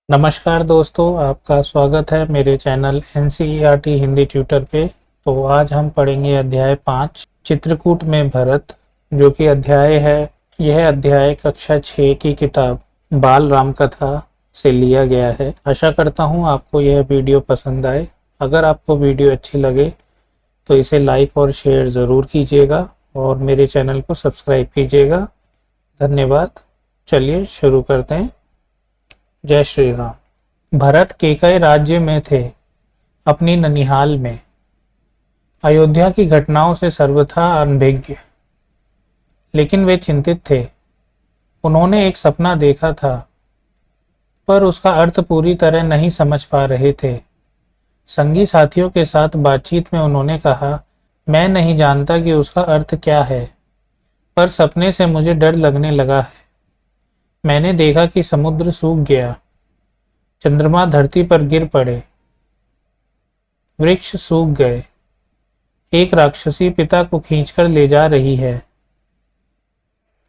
नमस्कार दोस्तों, आपका स्वागत है मेरे चैनल एनसीईआरटी हिंदी ट्यूटर पे। तो आज हम पढ़ेंगे अध्याय 5 चित्रकूट में भरत, जो कि अध्याय है। यह अध्याय कक्षा 6 की किताब बाल राम कथा से लिया गया है। आशा करता हूँ आपको यह वीडियो पसंद आए। अगर आपको वीडियो अच्छी लगे तो इसे लाइक और शेयर ज़रूर कीजिएगा और मेरे चैनल को सब्सक्राइब कीजिएगा। धन्यवाद। चलिए शुरू करते हैं। जय श्री राम। भरत केकय राज्य में थे, अपनी ननिहाल में। अयोध्या की घटनाओं से सर्वथा अनभिज्ञ, लेकिन वे चिंतित थे। उन्होंने एक सपना देखा था, पर उसका अर्थ पूरी तरह नहीं समझ पा रहे थे। संगी साथियों के साथ बातचीत में उन्होंने कहा, मैं नहीं जानता कि उसका अर्थ क्या है, पर सपने से मुझे डर लगने लगा है। मैंने देखा कि समुद्र सूख गया, चंद्रमा धरती पर गिर पड़े, वृक्ष सूख गए, एक राक्षसी पिता को खींचकर ले जा रही है।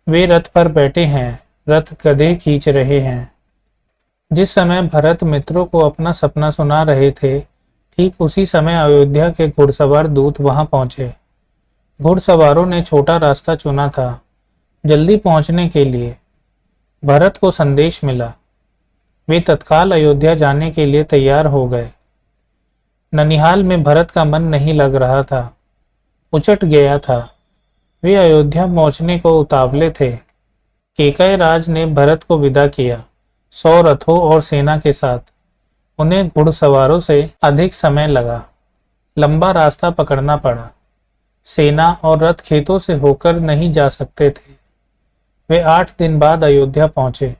वे रथ पर बैठे हैं, रथ गधे खींच रहे हैं। जिस समय भरत मित्रों को अपना सपना सुना रहे थे, ठीक उसी समय अयोध्या के घुड़सवार दूत वहां पहुंचे। घुड़सवारों ने छोटा रास्ता चुना था जल्दी पहुंचने के लिए। भरत को संदेश मिला। वे तत्काल अयोध्या जाने के लिए तैयार हो गए। ननिहाल में भरत का मन नहीं लग रहा था, उचट गया था। वे अयोध्या पहुंचने को उतावले थे। केकय राज ने भरत को विदा किया, 100 रथों और सेना के साथ। उन्हें घुड़सवारों से अधिक समय लगा, लंबा रास्ता पकड़ना पड़ा। सेना और रथ खेतों से होकर नहीं जा सकते थे। वे 8 दिन बाद अयोध्या पहुंचे,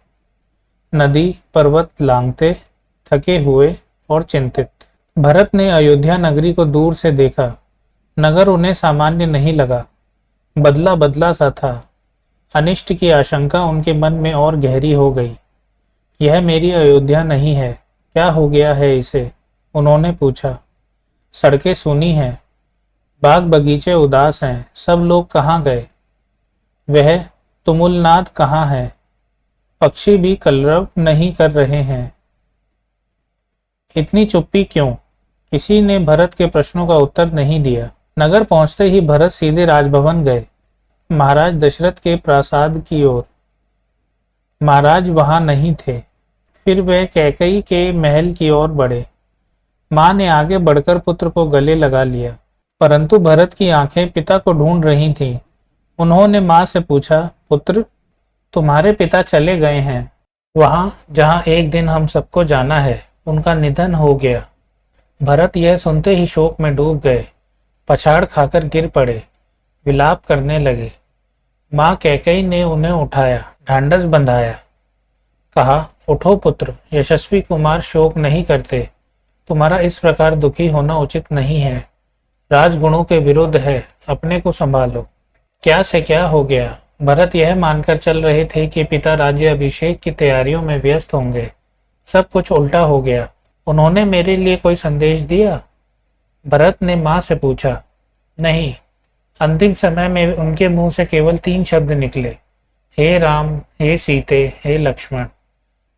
नदी पर्वत लांघते, थके हुए और चिंतित। भरत ने अयोध्या नगरी को दूर से देखा। नगर उन्हें सामान्य नहीं लगा, बदला बदला सा था। अनिष्ट की आशंका उनके मन में और गहरी हो गई। यह मेरी अयोध्या नहीं है, क्या हो गया है इसे? उन्होंने पूछा। सड़कें सूनी हैं, बाग बगीचे उदास हैं, सब लोग कहाँ गए? वह तुमुलनाद कहाँ है? पक्षी भी कलरव नहीं कर रहे हैं। इतनी चुप्पी क्यों? किसी ने भरत के प्रश्नों का उत्तर नहीं दिया। नगर पहुंचते ही भरत सीधे राजभवन गए, महाराज दशरथ के प्रासाद की ओर। महाराज वहां नहीं थे। फिर वह कैकेयी के महल की ओर बढ़े। मां ने आगे बढ़कर पुत्र को गले लगा लिया, परंतु भरत की आंखें पिता को ढूंढ रही थीं। उन्होंने मां से पूछा, पुत्र, तुम्हारे पिता चले गए हैं। वहां जहां एक दिन हम सबको जाना है, उनका निधन हो गया। भरत यह सुनते ही शोक में डूब गए, पछाड़ खाकर गिर पड़े, विलाप करने लगे। मां कैकेयी ने उन्हें उठाया, ढांढस बंधाया, कहा, उठो पुत्र, यशस्वी कुमार शोक नहीं करते। तुम्हारा इस प्रकार दुखी होना उचित नहीं है। राजगुणों के विरुद्ध है, अपने को संभालो। क्या से क्या हो गया? भरत यह मानकर चल रहे थे कि पिता राज्य अभिषेक की तैयारियों में व्यस्त होंगे। सब कुछ उल्टा हो गया। उन्होंने मेरे लिए कोई संदेश दिया? भरत ने मां से पूछा। नहीं। अंतिम समय में उनके मुंह से केवल 3 शब्द निकले, हे राम, हे सीते, हे लक्ष्मण।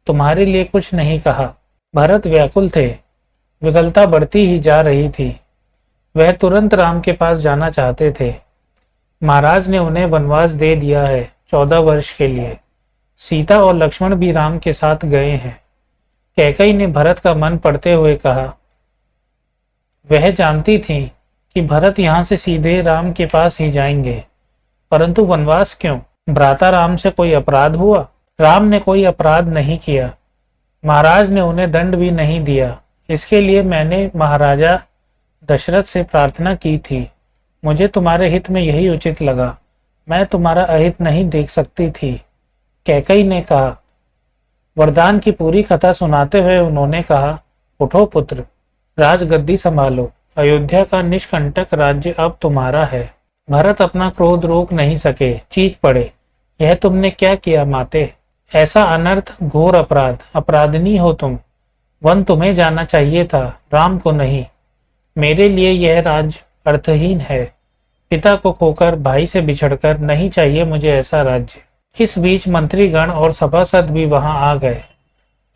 तुम्हारे लिए कुछ नहीं कहा। भरत व्याकुल थे, विकलता बढ़ती ही जा रही थी। वह तुरंत राम के पास जाना चाहते थे। महाराज ने उन्हें वनवास दे दिया है, 14 वर्ष के लिए। सीता और लक्ष्मण भी राम के साथ गए हैं। कैकेयी ने भरत का मन पढ़ते हुए कहा। वह जानती थी कि भरत यहाँ से सीधे राम के पास ही जाएंगे, परंतु वनवास क्यों? भ्राता राम से कोई अपराध हुआ? राम ने कोई अपराध नहीं किया। महाराज ने उन्हें दंड भी नहीं दिया। इसके लिए मैंने महाराजा दशरथ से प्रार्थना की थी। मुझे तुम्हारे हित में यही उचित लगा। मैं तुम्हारा अहित नहीं देख सकती थी, कैकेयी ने कहा। वरदान की पूरी कथा सुनाते हुए उन्होंने कहा, उठो पुत्र, राजगद्दी संभालो। अयोध्या का निष्कंटक राज्य अब तुम्हारा है। भरत अपना क्रोध रोक नहीं सके, चीख पड़े, यह तुमने क्या किया माते? ऐसा अनर्थ, घोर अपराध, अपराधिनी हो तुम। वन तुम्हें जाना चाहिए था, राम को नहीं। मेरे लिए यह राज्य अर्थहीन है। पिता को खोकर, भाई से बिछड़कर नहीं चाहिए मुझे ऐसा राज्य। इस बीच मंत्रीगण और सभासद भी वहां आ गए।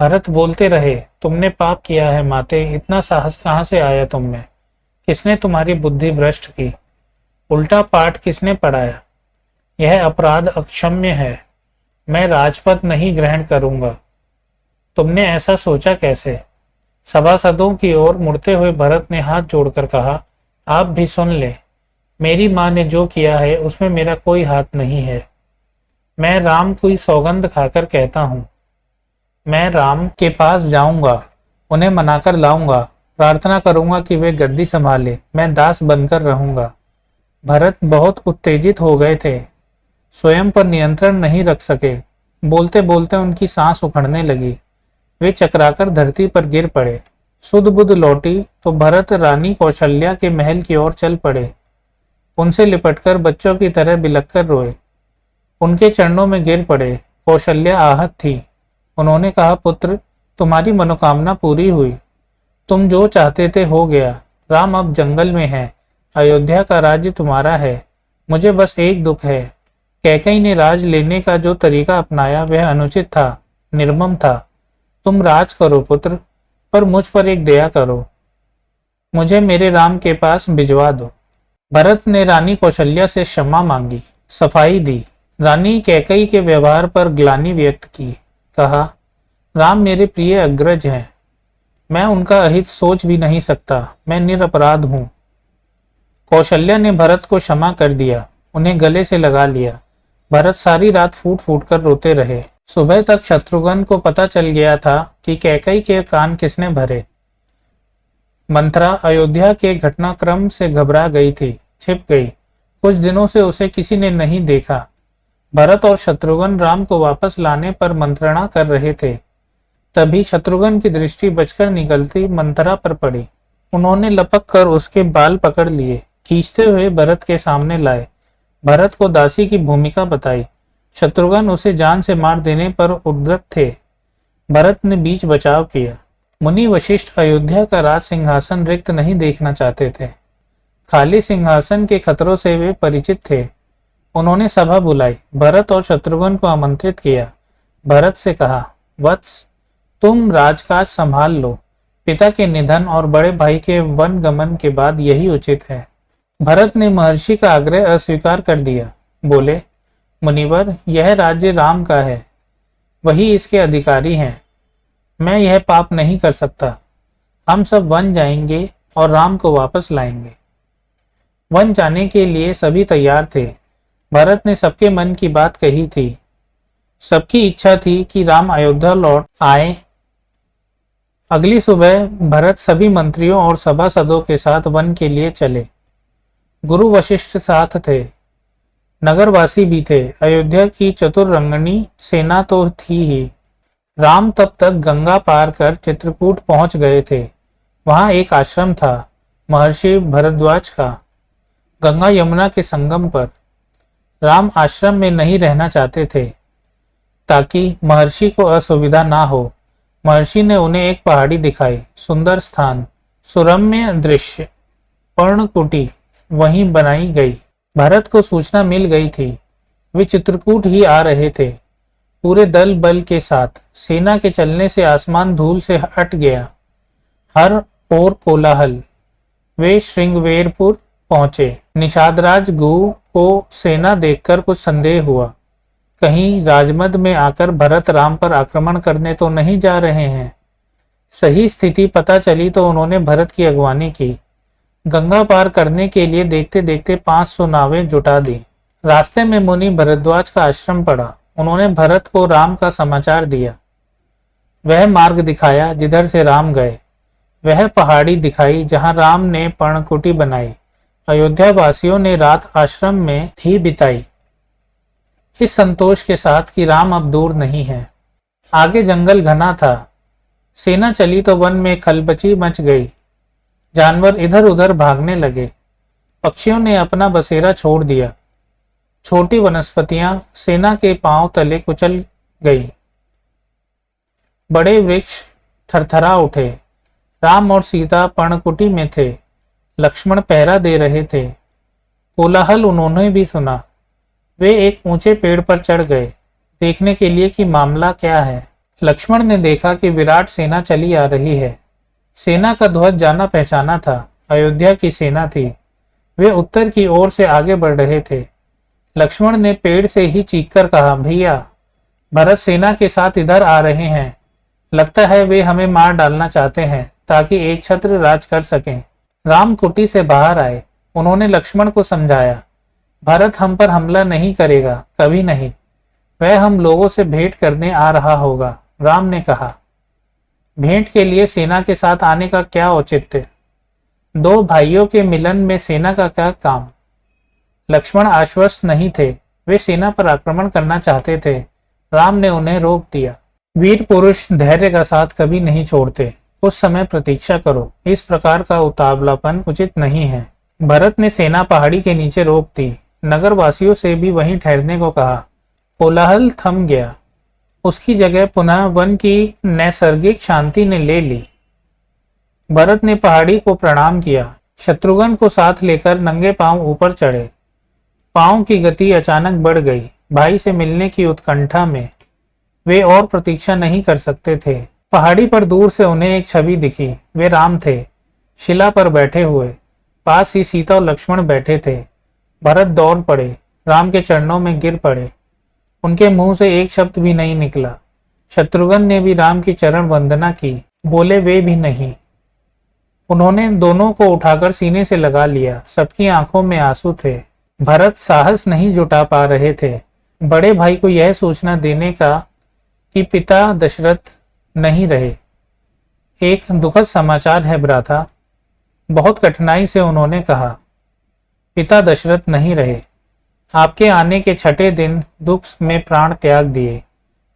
भरत बोलते रहे, तुमने पाप किया है माते, इतना साहस कहाँ से आया तुम में? किसने तुम्हारी बुद्धि भ्रष्ट की? उल्टा पाठ किसने पढ़ाया? यह अपराध अक्षम्य है। मैं राजपद नहीं ग्रहण करूंगा। तुमने ऐसा सोचा कैसे? सभासदों की ओर मुड़ते हुए भरत ने हाथ जोड़कर कहा, आप भी सुन ले। मेरी माँ ने जो किया है उसमें मेरा कोई हाथ नहीं है। मैं राम की सौगंध खाकर कहता हूँ, मैं राम के पास जाऊंगा, उन्हें मनाकर लाऊंगा, प्रार्थना करूंगा कि वे गद्दी संभाले, मैं दास बनकर रहूंगा। भरत बहुत उत्तेजित हो गए थे, स्वयं पर नियंत्रण नहीं रख सके। बोलते बोलते उनकी सांस उखड़ने लगी। वे चकराकर धरती पर गिर पड़े। सुध बुध लौटी तो भरत रानी कौशल्या के महल की ओर चल पड़े। उनसे लिपटकर बच्चों की तरह बिलख कर रोए। उनके चरणों में गिर पड़े। कौशल्या आहत थी। उन्होंने कहा, पुत्र, तुम्हारी मनोकामना पूरी हुई। तुम जो चाहते थे हो गया। राम अब जंगल में है। अयोध्या का राज्य तुम्हारा है। मुझे बस एक दुख है। कैकेयी ने राज लेने का जो तरीका अपनाया वह अनुचित था, निर्मम था। तुम राज करो पुत्र, पर मुझ पर एक दया करो। मुझे मेरे राम के पास भिजवा दो। भरत ने रानी कौशल्या से क्षमा मांगी, सफाई दी। रानी कैकेयी के व्यवहार पर ग्लानि व्यक्त की। कहा, राम मेरे प्रिय अग्रज हैं। मैं उनका अहित सोच भी नहीं सकता। मैं निरपराध हूं। कौशल्या ने भरत को क्षमा कर दिया, उन्हें गले से लगा लिया। भरत सारी रात फूट फूट कर रोते रहे। सुबह तक शत्रुघ्न को पता चल गया था कि कैकेयी के कान किसने भरे। मंथरा अयोध्या के घटनाक्रम से घबरा गई थी, छिप गई। कुछ दिनों से उसे किसी ने नहीं देखा। भरत और शत्रुघ्न राम को वापस लाने पर मंत्रणा कर रहे थे। तभी शत्रुघ्न की दृष्टि बचकर निकलती मंथरा पर पड़ी। उन्होंने लपक कर उसके बाल पकड़ लिए, खींचते हुए भरत के सामने लाए। भरत को दासी की भूमिका बताई। शत्रुघ्न उसे जान से मार देने पर उद्यत थे। भरत ने बीच बचाव किया। मुनि वशिष्ठ अयोध्या का राज सिंहासन रिक्त नहीं देखना चाहते थे। खाली सिंहासन के खतरों से वे परिचित थे। उन्होंने सभा बुलाई, भरत और शत्रुघ्न को आमंत्रित किया। भरत से कहा, वत्स, तुम राजकाज संभाल लो। पिता के निधन और बड़े भाई के वन गमन के बाद यही उचित है। भरत ने महर्षि का आग्रह अस्वीकार कर दिया। बोले, मुनिवर, यह राज्य राम का है, वही इसके अधिकारी हैं। मैं यह पाप नहीं कर सकता। हम सब वन जाएंगे और राम को वापस लाएंगे। वन जाने के लिए सभी तैयार थे। भरत ने सबके मन की बात कही थी। सबकी इच्छा थी कि राम अयोध्या लौट आए। अगली सुबह भरत सभी मंत्रियों और सभासदों के साथ वन के लिए चले। गुरु वशिष्ठ साथ थे। नगरवासी भी थे। अयोध्या की चतुरंगनी सेना तो थी ही। राम तब तक गंगा पार कर चित्रकूट पहुंच गए थे। वहां एक आश्रम था, महर्षि भरद्वाज का, गंगा यमुना के संगम पर। राम आश्रम में नहीं रहना चाहते थे ताकि महर्षि को असुविधा ना हो। महर्षि ने उन्हें एक पहाड़ी दिखाई, सुंदर स्थान, सुरम्य दृश्य, पर्णकुटी वहीं बनाई गई। भरत को सूचना मिल गई थी। वे चित्रकूट ही आ रहे थे, पूरे दल बल के साथ। सेना के चलने से आसमान धूल से हट गया। हर ओर कोलाहल। वे श्रृंगवेरपुर पहुंचे। निषादराज गु को सेना देखकर कुछ संदेह हुआ। कहीं राजमद में आकर भरत राम पर आक्रमण करने तो नहीं जा रहे हैं। सही स्थिति पता चली तो उन्होंने भरत की अगवानी की। गंगा पार करने के लिए देखते देखते 500 नावें जुटा दी। रास्ते में मुनि भरद्वाज का आश्रम पड़ा। उन्होंने भरत को राम का समाचार दिया। वह मार्ग दिखाया जिधर से राम गए। वह पहाड़ी दिखाई जहां राम ने पर्णकुटी बनाई। अयोध्या वासियों ने रात आश्रम में ही बिताई, इस संतोष के साथ कि राम अब दूर नहीं है। आगे जंगल घना था। सेना चली तो वन में खलबची मच गई। जानवर इधर उधर भागने लगे। पक्षियों ने अपना बसेरा छोड़ दिया। छोटी वनस्पतियां सेना के पांव तले कुचल गई। बड़े वृक्ष थरथरा उठे। राम और सीता पर्णकुटी में थे। लक्ष्मण पहरा दे रहे थे। कोलाहल उन्होंने भी सुना। वे एक ऊंचे पेड़ पर चढ़ गए, देखने के लिए कि मामला क्या है। लक्ष्मण ने देखा कि विराट सेना चली आ रही है। सेना का ध्वज जाना पहचाना था, अयोध्या की सेना थी। वे उत्तर की ओर से आगे बढ़ रहे थे। लक्ष्मण ने पेड़ से ही चीखकर कहा, भैया, भरत सेना के साथ इधर आ रहे हैं। लगता है वे हमें मार डालना चाहते हैं ताकि एक छत्र राज कर सकें। राम कुटी से बाहर आए। उन्होंने लक्ष्मण को समझाया, भरत हम पर हमला नहीं करेगा, कभी नहीं। वह हम लोगों से भेंट करने आ रहा होगा। राम ने कहा, भेंट के लिए सेना के साथ आने का क्या औचित्य? दो भाइयों के मिलन में सेना का क्या काम? लक्ष्मण आश्वस्त नहीं थे। वे सेना पर आक्रमण करना चाहते थे। राम ने उन्हें रोक दिया। वीर पुरुष धैर्य का साथ कभी नहीं छोड़ते। कुछ समय प्रतीक्षा करो। इस प्रकार का उतावलापन उचित नहीं है। भरत ने सेना पहाड़ी के नीचे रोक दी। नगर वासियों से भी वहीं ठहरने को कहा। कोलाहल थम गया। उसकी जगह पुनः वन की नैसर्गिक शांति ने ले ली। भरत ने पहाड़ी को प्रणाम किया। शत्रुघ्न को साथ लेकर नंगे पांव ऊपर चढ़े। पांव की गति अचानक बढ़ गई। भाई से मिलने की उत्कंठा में वे और प्रतीक्षा नहीं कर सकते थे। पहाड़ी पर दूर से उन्हें एक छवि दिखी। वे राम थे, शिला पर बैठे हुए। पास ही सीता और लक्ष्मण बैठे थे। भरत दौड़ पड़े, राम के चरणों में गिर पड़े। उनके मुंह से एक शब्द भी नहीं निकला। शत्रुघ्न ने भी राम की चरण वंदना की, बोले वे भी नहीं। उन्होंने दोनों को उठाकर सीने से लगा लिया। सबकी आंखों में आंसू थे। भरत साहस नहीं जुटा पा रहे थे बड़े भाई को यह सूचना देने का कि पिता दशरथ नहीं रहे। एक दुखद समाचार है भ्राता। बहुत कठिनाई से उन्होंने कहा, पिता दशरथ नहीं रहे। आपके आने के छठे दिन दुख में प्राण त्याग दिए।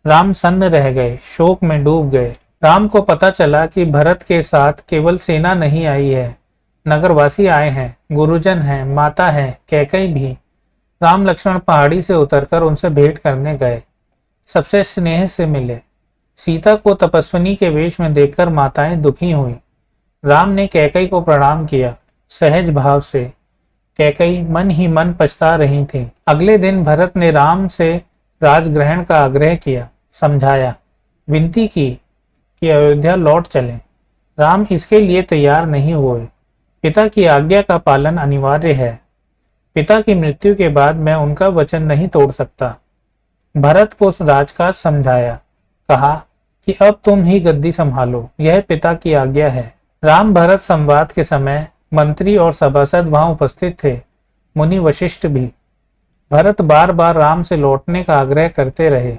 राम सन्न रह गए, शोक में डूब गए। राम को पता चला कि भरत के साथ केवल सेना नहीं आई है, नगरवासी आए हैं, गुरुजन हैं, माता है, कैकई भी। राम लक्ष्मण पहाड़ी से उतरकर उनसे भेंट करने गए। सबसे स्नेह से मिले। सीता को तपस्विनी के वेश में देखकर माताएं दुखी हुई। राम ने कैकई को प्रणाम किया, सहज भाव से। कैकई मन ही मन पछता रही थी। अगले दिन भरत ने राम से राजग्रहण का आग्रह किया, समझाया, विनती की कि अयोध्या लौट चलें। राम इसके लिए तैयार नहीं हुए। पिता की आज्ञा का पालन अनिवार्य है। पिता की मृत्यु के बाद मैं उनका वचन नहीं तोड़ सकता। भरत को राजकाज समझाया, कहा कि अब तुम ही गद्दी संभालो, यह पिता की आज्ञा है। राम भरत संवाद के समय मंत्री और सभासद वहां उपस्थित थे, मुनि वशिष्ठ भी। भरत बार बार राम से लौटने का आग्रह करते रहे।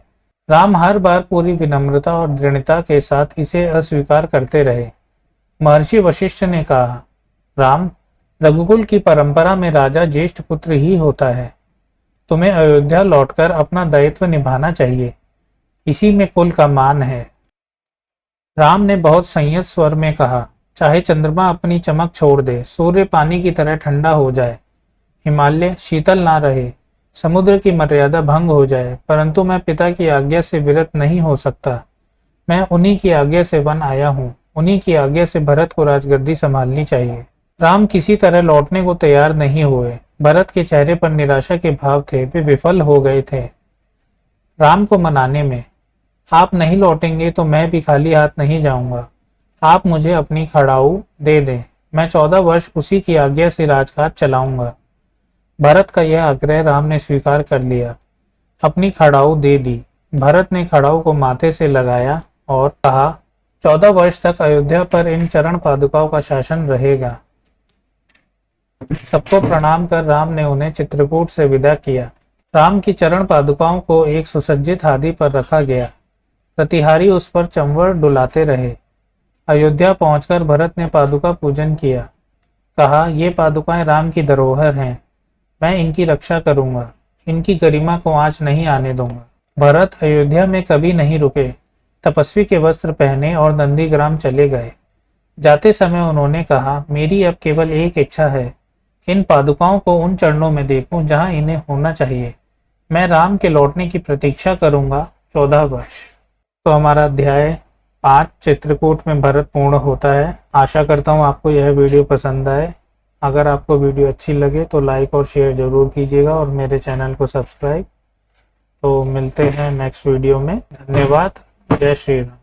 राम हर बार पूरी विनम्रता और दृढ़ता के साथ इसे अस्वीकार करते रहे। महर्षि वशिष्ठ ने कहा, राम, रघुकुल की परंपरा में राजा ज्येष्ठ पुत्र ही होता है। तुम्हें अयोध्या लौटकर अपना दायित्व निभाना चाहिए। इसी में कुल का मान है। राम ने बहुत संयत स्वर में कहा, चाहे चंद्रमा अपनी चमक छोड़ दे, सूर्य पानी की तरह ठंडा हो जाए, हिमालय शीतल ना रहे, समुद्र की मर्यादा भंग हो जाए, परंतु मैं पिता की आज्ञा से विरत नहीं हो सकता। मैं उन्हीं की आज्ञा से वन आया हूँ। उन्हीं की आज्ञा से भरत को राजगद्दी संभालनी चाहिए। राम किसी तरह लौटने को तैयार नहीं हुए। भरत के चेहरे पर निराशा के भाव थे। वे विफल हो गए थे राम को मनाने में। आप नहीं लौटेंगे तो मैं भी खाली हाथ नहीं जाऊंगा। आप मुझे अपनी खड़ाऊ दे दें, मैं 14 वर्ष उसी की आज्ञा से राजकाज चलाऊंगा। भरत का यह आग्रह राम ने स्वीकार कर लिया, अपनी खड़ाऊ दे दी। भरत ने खड़ाऊ को माथे से लगाया और कहा, 14 वर्ष तक अयोध्या पर इन चरण पादुकाओं का शासन रहेगा। सबको प्रणाम कर राम ने उन्हें चित्रकूट से विदा किया। राम की चरण पादुकाओं को एक सुसज्जित हाथी पर रखा गया। प्रतिहारी उस पर चंवर डुलाते रहे। अयोध्या पहुंचकर भरत ने पादुका पूजन किया। कहा, ये पादुकाएं राम की धरोहर हैं, मैं इनकी रक्षा करूंगा, इनकी गरिमा को आंच नहीं आने दूंगा। भरत अयोध्या में कभी नहीं रुके। तपस्वी के वस्त्र पहने और नंदीग्राम चले गए। जाते समय उन्होंने कहा, मेरी अब केवल एक इच्छा है, इन पादुकाओं को उन चरणों में देखूं जहां इन्हें होना चाहिए। मैं राम के लौटने की प्रतीक्षा करूंगा 14 वर्ष। तो हमारा अध्याय 5 चित्रकूट में भरत पूर्ण होता है। आशा करता हूँ आपको यह वीडियो पसंद आए। अगर आपको वीडियो अच्छी लगे तो लाइक और शेयर जरूर कीजिएगा और मेरे चैनल को सब्सक्राइब। तो मिलते हैं नेक्स्ट वीडियो में। धन्यवाद। जय श्री राम।